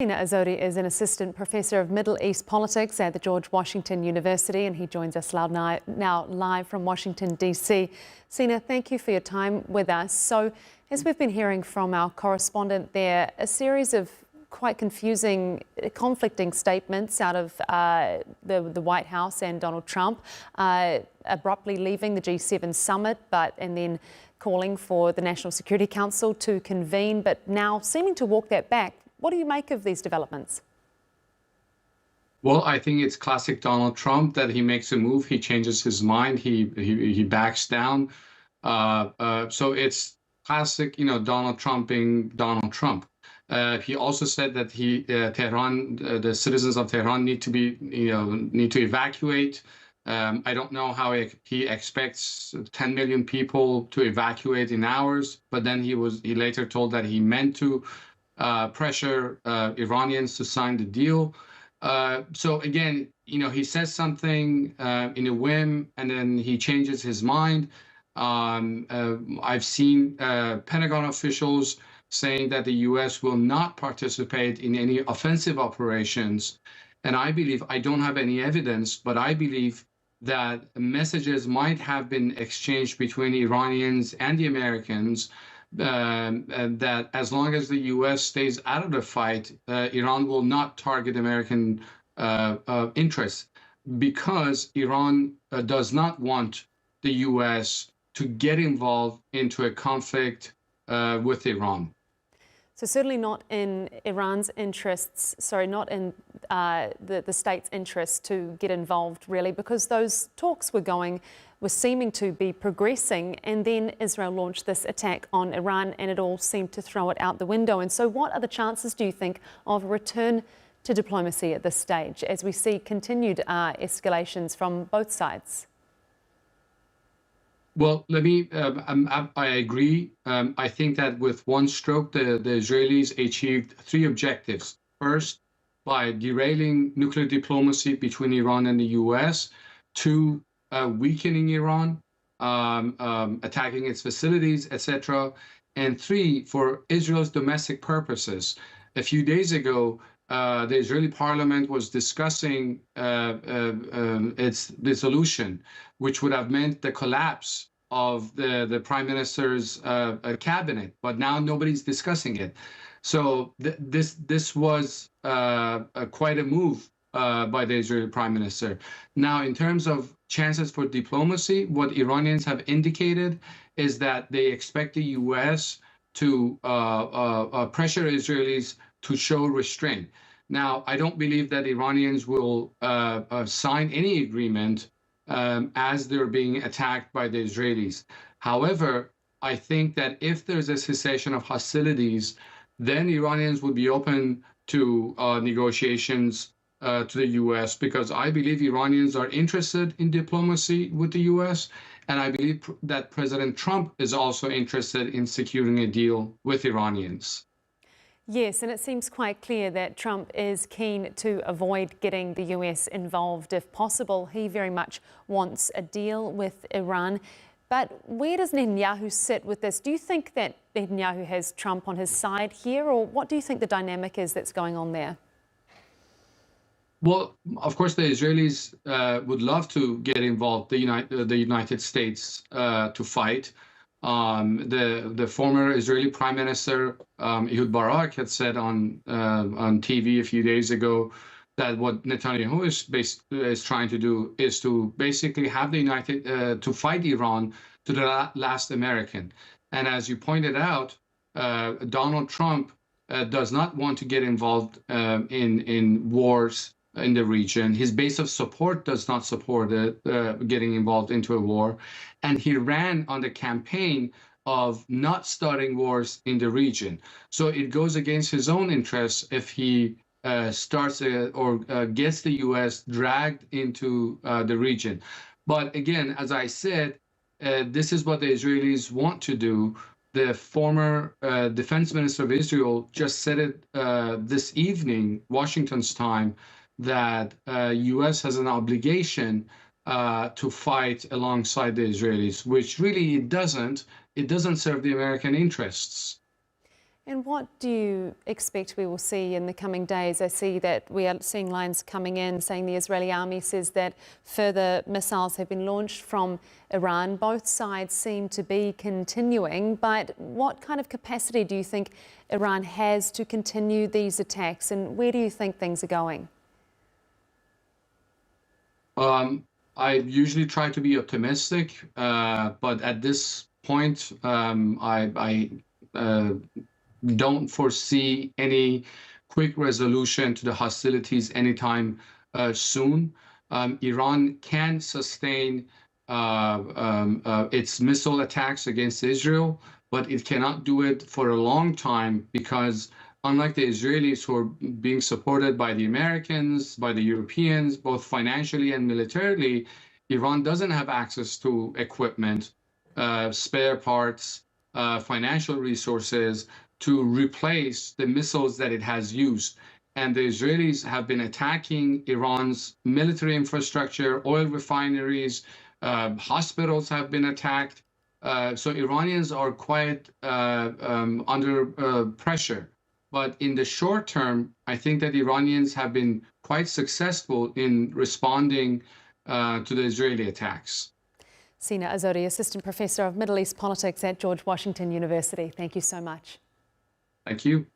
Sina Azdodi is an assistant professor of Middle East politics at the George Washington University, and he joins us now live from Washington, D.C. Sina, thank you for your time with us. So, as we've been hearing from our correspondent there, a series of quite confusing, conflicting statements out of the White House and Donald Trump, abruptly leaving the G7 summit, and then calling for the National Security Council to convene, but now seeming to walk that back. What do you make of these developments? Well, I think it's classic Donald Trump that he makes a move, he changes his mind, he backs down. So it's classic, Donald Trump being Donald Trump. He also said that Tehran, the citizens of Tehran need to evacuate. I don't know how he expects 10 million people to evacuate in hours, but then he later told that he meant to pressure Iranians to sign the deal. So again, he says something in a whim, and then he changes his mind. I've seen Pentagon officials saying that the U.S. will not participate in any offensive operations. And I don't have any evidence, but I believe that messages might have been exchanged between Iranians and the Americans, that as long as the U.S. stays out of the fight, Iran will not target American interests, because Iran does not want the U.S. to get involved into a conflict with Iran. So certainly not in Iran's interests, not in the state's interests to get involved, really, because those talks were seeming to be progressing, and then Israel launched this attack on Iran, and it all seemed to throw it out the window. And so what are the chances, do you think, of a return to diplomacy at this stage, as we see continued escalations from both sides? Well, I agree. I think that with one stroke, the Israelis achieved three objectives. First, by derailing nuclear diplomacy between Iran and the U.S. Two, weakening Iran, attacking its facilities, etc. And three, for Israel's domestic purposes. A few days ago, the Israeli parliament was discussing its dissolution, which would have meant the collapse of the prime minister's cabinet. But now nobody's discussing it. So this was quite a move by the Israeli prime minister. Now, in terms of chances for diplomacy, what Iranians have indicated is that they expect the U.S. to pressure Israelis to show restraint. Now, I don't believe that Iranians will sign any agreement as they're being attacked by the Israelis. However, I think that if there's a cessation of hostilities, then Iranians would be open to negotiations to the U.S., because I believe Iranians are interested in diplomacy with the U.S., and I believe that President Trump is also interested in securing a deal with Iranians. Yes, and it seems quite clear that Trump is keen to avoid getting the US involved if possible. He very much wants a deal with Iran. But where does Netanyahu sit with this? Do you think that Netanyahu has Trump on his side here, or what do you think the dynamic is that's going on there? Well, of course, the Israelis would love to get involved, the United States, to fight. The former Israeli Prime Minister Ehud Barak had said on TV a few days ago that what Netanyahu is trying to do is to basically have the to fight Iran to the last American. And as you pointed out, Donald Trump does not want to get involved in wars in the region. His base of support does not support getting involved into a war. And he ran on the campaign of not starting wars in the region. So it goes against his own interests if he starts or gets the U.S. dragged into the region. But again, as I said, this is what the Israelis want to do. The former defense minister of Israel just said it this evening, Washington's time, that U.S. has an obligation to fight alongside the Israelis, which really it doesn't serve the American interests. And what do you expect we will see in the coming days? I see that we are seeing lines coming in saying the Israeli army says that further missiles have been launched from Iran. Both sides seem to be continuing, but what kind of capacity do you think Iran has to continue these attacks, and where do you think things are going? I usually try to be optimistic, but at this point, I don't foresee any quick resolution to the hostilities anytime soon. Iran can sustain its missile attacks against Israel, but it cannot do it for a long time because unlike the Israelis who are being supported by the Americans, by the Europeans, both financially and militarily, Iran doesn't have access to equipment, spare parts, financial resources to replace the missiles that it has used. And the Israelis have been attacking Iran's military infrastructure, oil refineries, hospitals have been attacked. So Iranians are quite under pressure. But in the short term, I think that Iranians have been quite successful in responding to the Israeli attacks. Sina Azdodi, Assistant Professor of Middle East Politics at George Washington University. Thank you so much. Thank you.